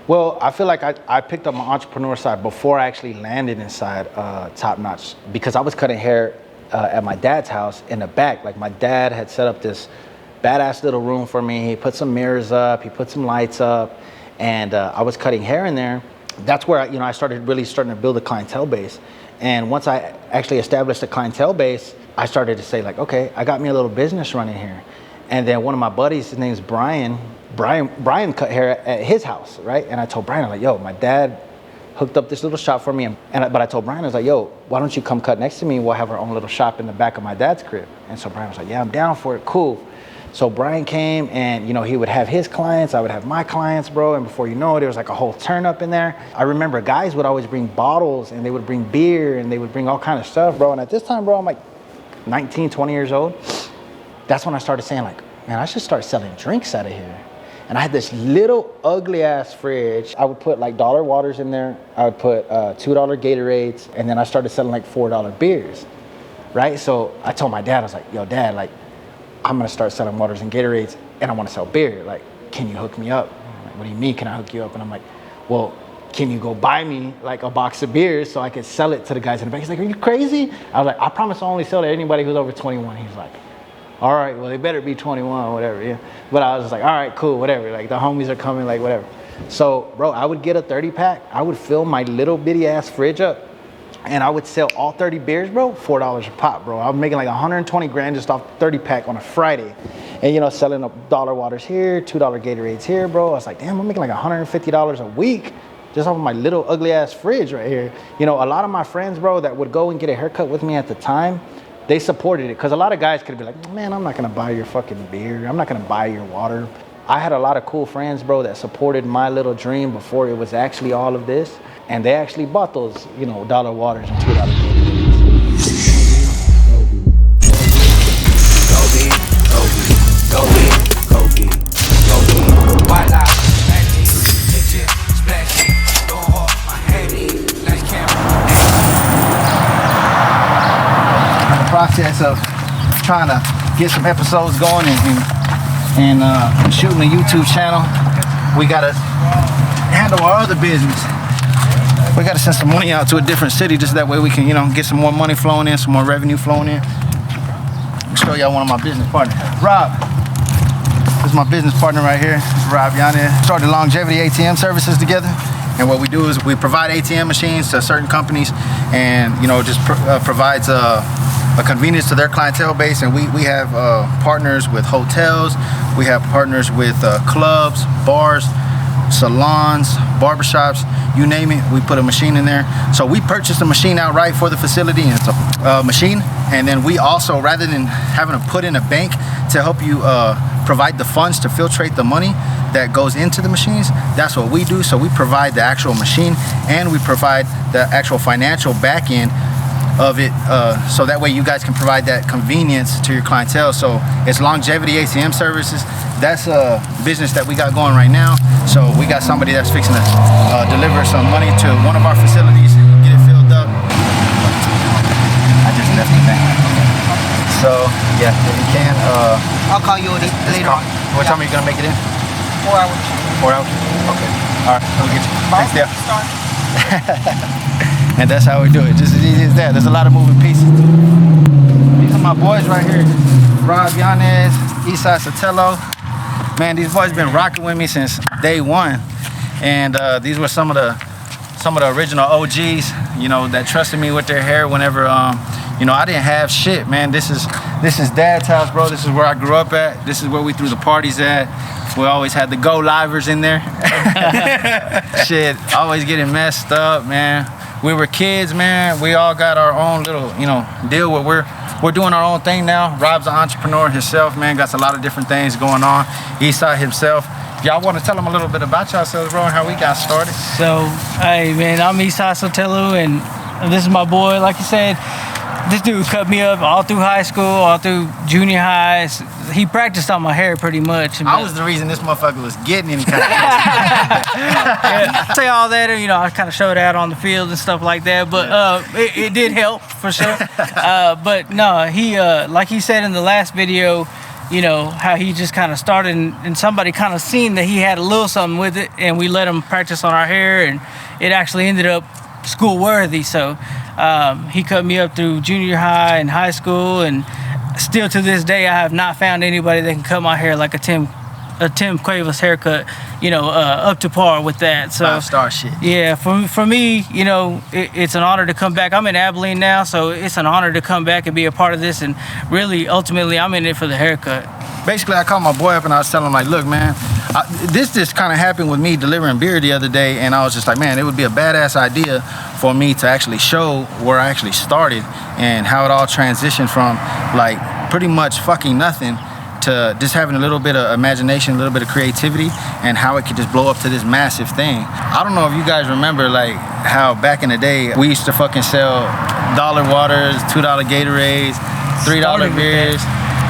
Well, I feel like I picked up my entrepreneur side before I actually landed inside Top Notch, because I was cutting hair at my dad's house in the back. Like, my dad had set up this badass little room for me. He put some mirrors up, he put some lights up, and I was cutting hair in there. That's where I started to build a clientele base. And once I actually established a clientele base, I started to say, like, okay, I got me a little business running here. And then one of my buddies, his name's Brian cut hair at his house, right? And I told Brian, I'm like, yo, my dad hooked up this little shop for me. But I told Brian, I was like, yo, why don't you come cut next to me? We'll have our own little shop in the back of my dad's crib. And so Brian was like, yeah, I'm down for it, cool. So Brian came, and he would have his clients, I would have my clients, bro. And before you know it, there was like a whole turn up in there. I remember guys would always bring bottles, and they would bring beer, and they would bring all kind of stuff, bro. And at this time, bro, I'm like 19, 20 years old. That's when I started saying, like, man, I should start selling drinks out of here. And I had this little ugly ass fridge. I would put like dollar waters in there. I would put $2 Gatorades. And then I started selling like $4 beers, right? So I told my dad, I was like, yo, Dad, like, I'm gonna start selling waters and Gatorades, and I wanna sell beer. Like, can you hook me up? Like, what do you mean, can I hook you up? And I'm like, well, can you go buy me like a box of beers so I could sell it to the guys in the back? He's like, are you crazy? I was like, I promise I'll only sell to anybody who's over 21. He's like, all right, well, they better be 21 or whatever, yeah. But I was just like, all right, cool, whatever. Like, the homies are coming, like, whatever. So, bro, I would get a 30-pack. I would fill my little bitty-ass fridge up, and I would sell all 30 beers, bro, $4 a pop, bro. I was making like 120 grand just off 30-pack on a Friday. And, selling up dollar waters here, $2 Gatorades here, bro. I was like, damn, I'm making like $150 a week just off of my little ugly-ass fridge right here. A lot of my friends, bro, that would go and get a haircut with me at the time, they supported it, because a lot of guys could be like, man, I'm not gonna buy your fucking beer. I'm not gonna buy your water. I had a lot of cool friends, bro, that supported my little dream before it was actually all of this. And they actually bought those, dollar waters and $2 process of trying to get some episodes going and shooting a YouTube channel. We gotta handle our other business. We gotta send some money out to a different city, just that way we can, get some more money flowing in, some more revenue flowing in. I'll show y'all one of my business partners. Rob. This is my business partner right here. This is Rob Yanez. Started Longevity ATM services together. And what we do is we provide ATM machines to certain companies, and just provides a convenience to their clientele base. And we have partners with hotels, we have partners with clubs, bars, salons, barbershops, you name it, we put a machine in there. So we purchased a machine outright for the facility, and it's a machine. And then we also, rather than having to put in a bank to help you provide the funds to filtrate the money that goes into the machines, that's what we do. So we provide the actual machine, and we provide the actual financial back end of it, so that way you guys can provide that convenience to your clientele. So it's Longevity ATM services. That's a business that we got going right now. So we got somebody that's fixing to deliver some money to one of our facilities, get it filled up. I just left the bank. So yeah, if you can, I'll call you later on. What time are you gonna make it in? 4 hours. 4 hours? Okay. All right, we'll get you. Thanks, Dale. And that's how we do it, just as easy as that. There's a lot of moving pieces. These are my boys right here. Rob Yanez, Isai Sotelo. Man, these boys been rocking with me since day one. And these were some of the original OGs, that trusted me with their hair whenever I didn't have shit, man. This is Dad's house, bro. This is where I grew up at. This is where we threw the parties at. We always had the go-livers in there. Shit, always getting messed up, man. We were kids, man. We all got our own little, deal where we're doing our own thing now. Rob's an entrepreneur himself, man. Got a lot of different things going on. Isai himself. Y'all want to tell them a little bit about yourselves, bro, and how we got started? So, hey, man, I'm Isai Sotelo, and this is my boy. Like you said, this dude cut me up all through high school, all through junior highs. He practiced on my hair pretty much. I was the reason this motherfucker was getting any kind of yeah, say all that, I kind of showed out on the field and stuff like that, but it did help for sure. But no, he, like he said in the last video, you know, how he just kind of started and somebody kind of seen that he had a little something with it, and we let him practice on our hair, and it actually ended up school worthy. So he cut me up through junior high and high school, and still to this day I have not found anybody that can cut my hair like a Tim Cuevas haircut, you know, up to par with that. So 5-star shit. yeah, for me, you know, it's an honor to come back. I'm in Abilene now, so it's an honor to come back and be a part of this, and really ultimately I'm in it for the haircut. Basically, I called my boy up and I was telling him, like, look, man, this just kind of happened with me delivering beer the other day, and I was just like, man, it would be a badass idea for me to actually show where I actually started and how it all transitioned from, like, pretty much fucking nothing to just having a little bit of imagination, a little bit of creativity, and how it could just blow up to this massive thing. I don't know if you guys remember, like, how back in the day we used to fucking sell $1 waters, $2 Gatorades, $3 beers,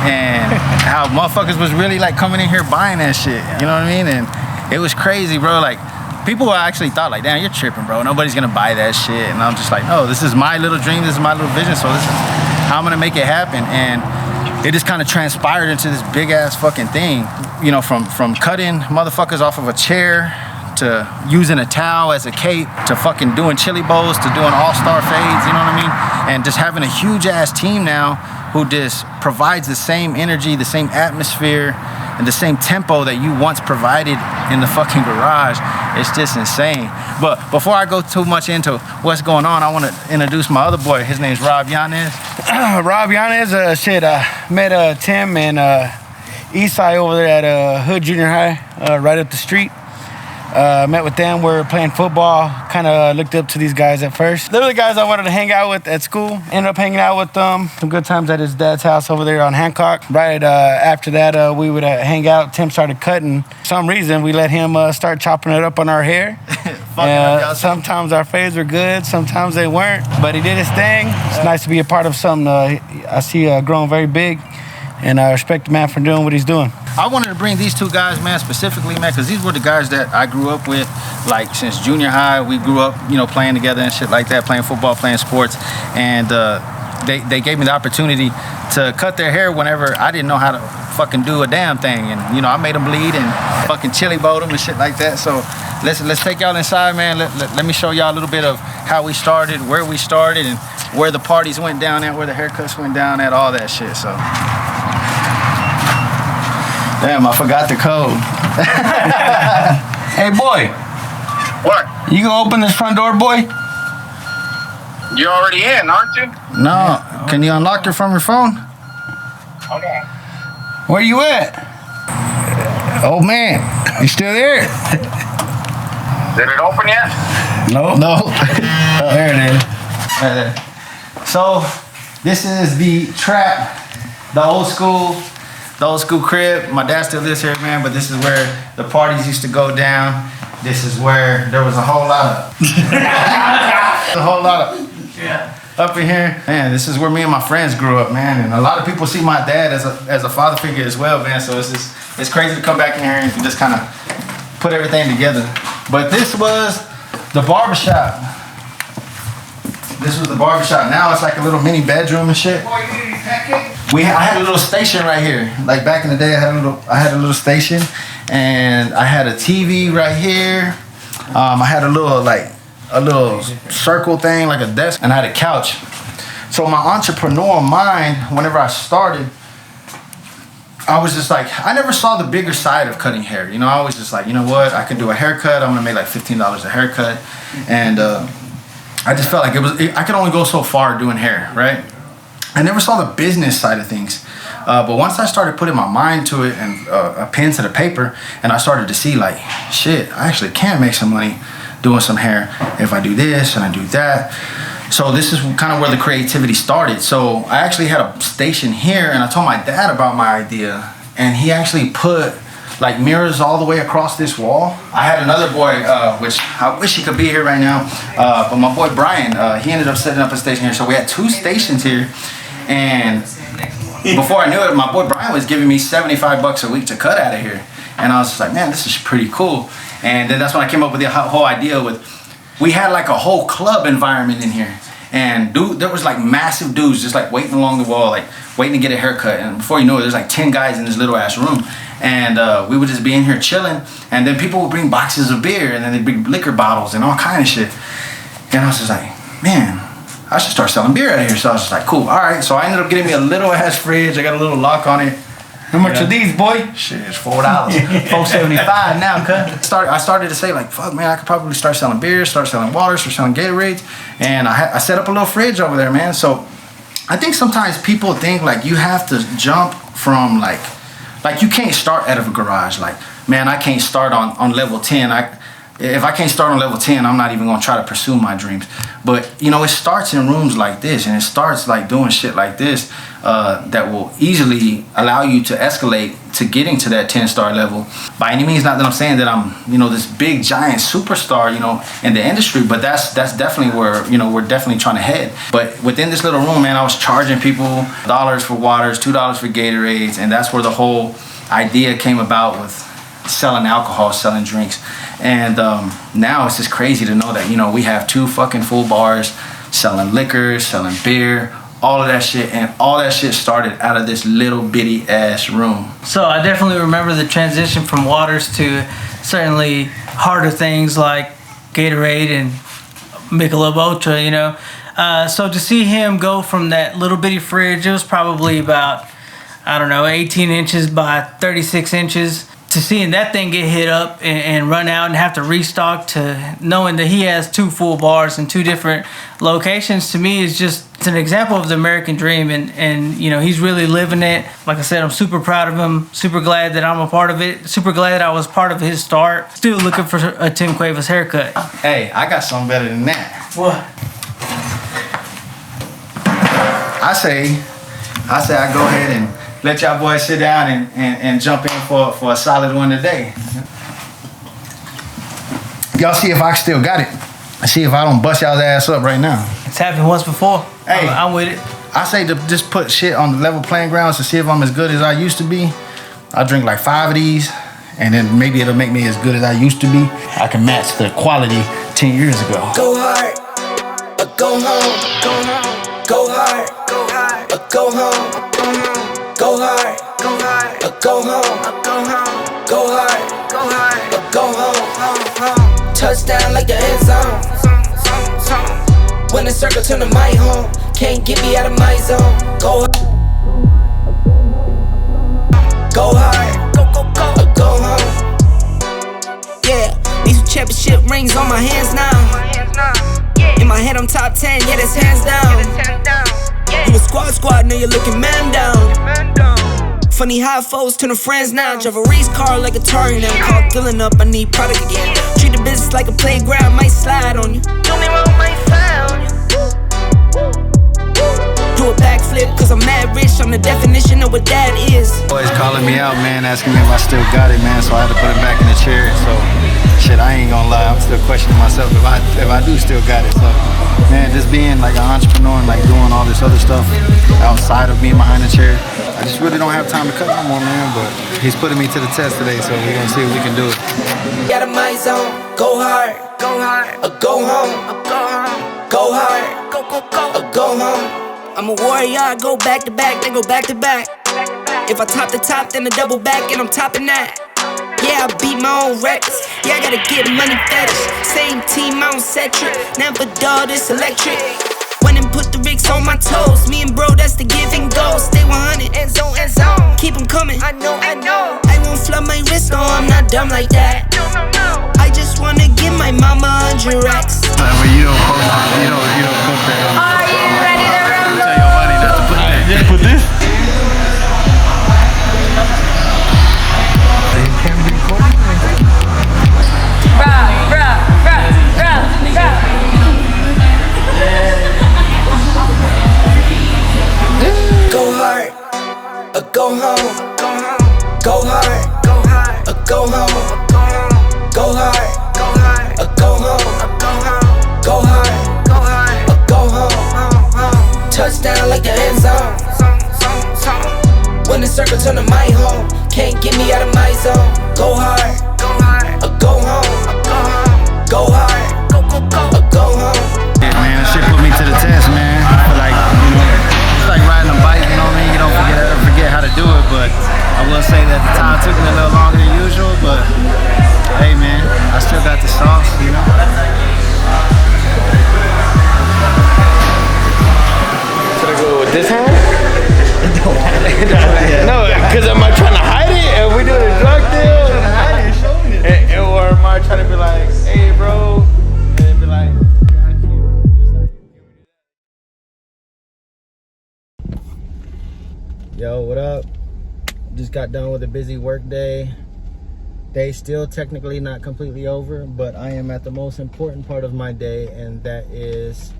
and how motherfuckers was really like coming in here buying that shit. You know what I mean? And it was crazy, bro. Like, people actually thought, like, damn, you're tripping, bro. Nobody's gonna buy that shit. And I'm just like, no, this is my little dream. This is my little vision. So this is how I'm gonna make it happen. And it just kind of transpired into this big ass fucking thing, you know, from cutting motherfuckers off of a chair to using a towel as a cape to fucking doing chili bowls to doing all-star fades, you know what I mean? And just having a huge ass team now who just provides the same energy, the same atmosphere, and the same tempo that you once provided in the fucking garage. It's just insane. But before I go too much into what's going on, I want to introduce my other boy. His name's Rob Yanez. Rob Yanez, met Tim and Esai over there at Hood Junior High, right up the street. Met with them. We were playing football. Kind of looked up to these guys at first. They were the guys I wanted to hang out with at school. Ended up hanging out with them. Some good times at his dad's house over there on Hancock. Right after that, we would hang out. Tim started cutting. For some reason, we let him start chopping it up on our hair. Sometimes our fades were good. Sometimes they weren't. But he did his thing. It's nice to be a part of something I see growing very big. And I respect the man for doing what he's doing. I wanted to bring these two guys, man, specifically, man, because these were the guys that I grew up with, like, since junior high. We grew up, you know, playing together and shit like that, playing football, playing sports. And they gave me the opportunity to cut their hair whenever I didn't know how to fucking do a damn thing. And, you know, I made them bleed and fucking chili bowed them and shit like that. So let's take y'all inside, man. Let me show y'all a little bit of how we started, where we started, and where the parties went down at, where the haircuts went down at, all that shit, so. Damn, I forgot the code. Hey, boy. What? You gonna open this front door, boy? You're already in, aren't you? No. Can you unlock it from your phone? Hold on. Where you at? Oh, man. You still there? Did it open yet? No. There it is. Right there. So, this is the trap, the old school crib. My dad still lives here, man, but this is where the parties used to go down. This is where there was a whole lot of up in here. Man, this is where me and my friends grew up, man. And a lot of people see my dad as a father figure as well, man. So it's crazy to come back in here and just kind of put everything together. But this was the barbershop. Now it's like a little mini bedroom and shit. I had a little station right here. Like back in the day, I had a little station, and I had a TV right here. I had a little circle thing, like a desk, and I had a couch. So my entrepreneurial mind, whenever I started, I was just like, I never saw the bigger side of cutting hair. You know, I was just like, you know what? I can do a haircut. I'm gonna make like $15 a haircut, and I just felt like I could only go so far doing hair, right? I never saw the business side of things. But once I started putting my mind to it and a pen to the paper, and I started to see like, shit, I actually can make some money doing some hair if I do this and I do that. So this is kind of where the creativity started. So I actually had a station here, and I told my dad about my idea, and he actually put like mirrors all the way across this wall. I had another boy, which I wish he could be here right now, but my boy Brian, he ended up setting up a station here. So we had 2 stations here, and before I knew it, my boy Brian was giving me $75 a week to cut out of here. And I was just like, man, this is pretty cool. And then that's when I came up with the whole idea with, we had like a whole club environment in here. And dude, there was like massive dudes just like waiting along the wall, like waiting to get a haircut. And before you know it, there's like 10 guys in this little ass room. And we would just be in here chilling. And then people would bring boxes of beer, and then they'd bring liquor bottles and all kind of shit. And I was just like, man, I should start selling beer out of here. So I was just like, cool, all right. So I ended up getting me a little ass fridge. I got a little lock on it. How much are these, boy? Shit, it's $4. $4.75 now, cuz. I started to say like, fuck, man, I could probably start selling beer, start selling water, start selling Gatorades. And I set up a little fridge over there, man. So I think sometimes people think like you have to jump from like you can't start out of a garage. Like, man, I can't start on level 10. If I can't start on level 10, I'm not even gonna try to pursue my dreams. But you know, it starts in rooms like this, and it starts like doing shit like this that will easily allow you to escalate to getting to that 10-star level. By any means, not that I'm saying that I'm, you know, this big giant superstar, you know, in the industry, but that's definitely where, you know, we're definitely trying to head. But within this little room, man, I was charging people $1 for waters, $2 for Gatorades, and that's where the whole idea came about with selling alcohol, selling drinks. And now it's just crazy to know that, you know, we have 2 fucking full bars selling liquor, selling beer, all of that shit. And all that shit started out of this little bitty ass room. So I definitely remember the transition from waters to certainly harder things like Gatorade and Michelob Ultra, you know. So to see him go from that little bitty fridge, it was probably about, I don't know, 18 inches by 36 inches, to seeing that thing get hit up and run out and have to restock, to knowing that he has 2 full bars in 2 different locations, to me is just, it's an example of the American dream. And you know, he's really living it. Like I said, I'm super proud of him, super glad that I'm a part of it, super glad I was part of his start. Still looking for a Tim Cuevas haircut. Hey, I got something better than that. What? I say I go ahead and let y'all boys sit down and jump in for a solid one today. Y'all see if I still got it. See if I don't bust y'all's ass up right now. It's happened once before. Hey. I'm with it. I say to just put shit on the level playing grounds to see if I'm as good as I used to be. I drink like 5 of these, and then maybe it'll make me as good as I used to be. I can match the quality 10 years ago. Go hard, or go home. Go home. Go hard, or go home. Go hard, or go home. Go hard, or go home. Touchdown like the end zone. When the circle turn to my home, can't get me out of my zone. Go hard, or go home. Yeah, these championship rings on my hands now. In my head I'm top 10, yeah, that's hands down. You a squad, now you're looking man down. Funny how foes turn to friends now. Drive a race car like a Atari now. Call filling up, I need product again. Treat the business like a playground, might slide on you. Do me wrong, might slide on you. Do a backflip, cause I'm mad rich. I'm the definition of what that is. Boys calling me out, man, asking me if I still got it, man. So I had to put it back in the chair. So shit, I ain't gonna lie, I'm still questioning myself if I do still got it. So man, just being like an entrepreneur and like doing all this other stuff outside of being behind the chair, I just really don't have time to cut no more, man. But he's putting me to the test today, so we're gonna see if we can do it. Out of my zone, go hard, or go home. Go hard, or go home. I'm a warrior, I go back to back, then go back to back. If I top the top, then I double back, and I'm topping that. Yeah, I beat my own records. Yeah, I gotta get money fetish. Same team, I don't set trip. Never dull, this electric. Went and put the Ricks on my toes. Me and bro, that's the give and go. Stay 100, end zone, end zone. Keep them coming. I know. I won't flub my wrist, no, I'm not dumb like that. I just wanna give my mama 100 racks. You don't put that. Are you ready to rumble? Tell your buddy not to put that. Yeah, put this. Go hard, or go home. Go hard, or go home. Go hard, or go home. Go hard. Yo, what up? Just got done with a busy work day. Day's still technically not completely over, but I am at the most important part of my day, and that is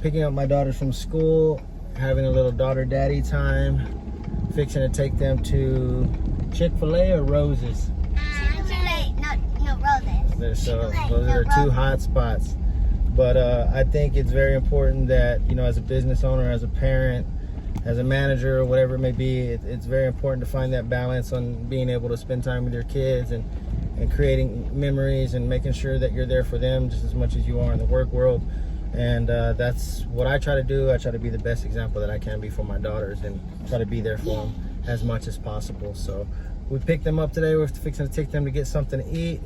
picking up my daughters from school, having a little daughter-daddy time, fixing to take them to Chick-fil-A or Rose's. Chick-fil-A, no, Roses. So Chick-fil-A, those no, are two Roses. hot spots. But I think it's very important that, you know, as a business owner, as a parent, as a manager, or whatever it may be, it's very important to find that balance on being able to spend time with your kids and creating memories and making sure that you're there for them just as much as you are in the work world. And that's what I try to do. I try to be the best example that I can be for my daughters and try to be there for them as much as possible. So we picked them up today. We're fixing to take them to get something to eat.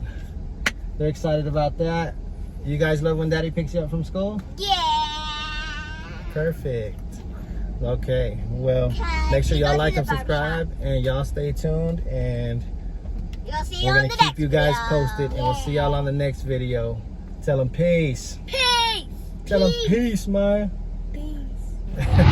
They're excited about that. You guys love when Daddy picks you up from school? Yeah. Perfect. Okay, well, make sure y'all like and subscribe, and y'all stay tuned, and You'll see you we're on gonna the keep next you guys video. posted, and we'll see y'all on the next video. Tell them peace. Peace. Tell them peace, man. Peace.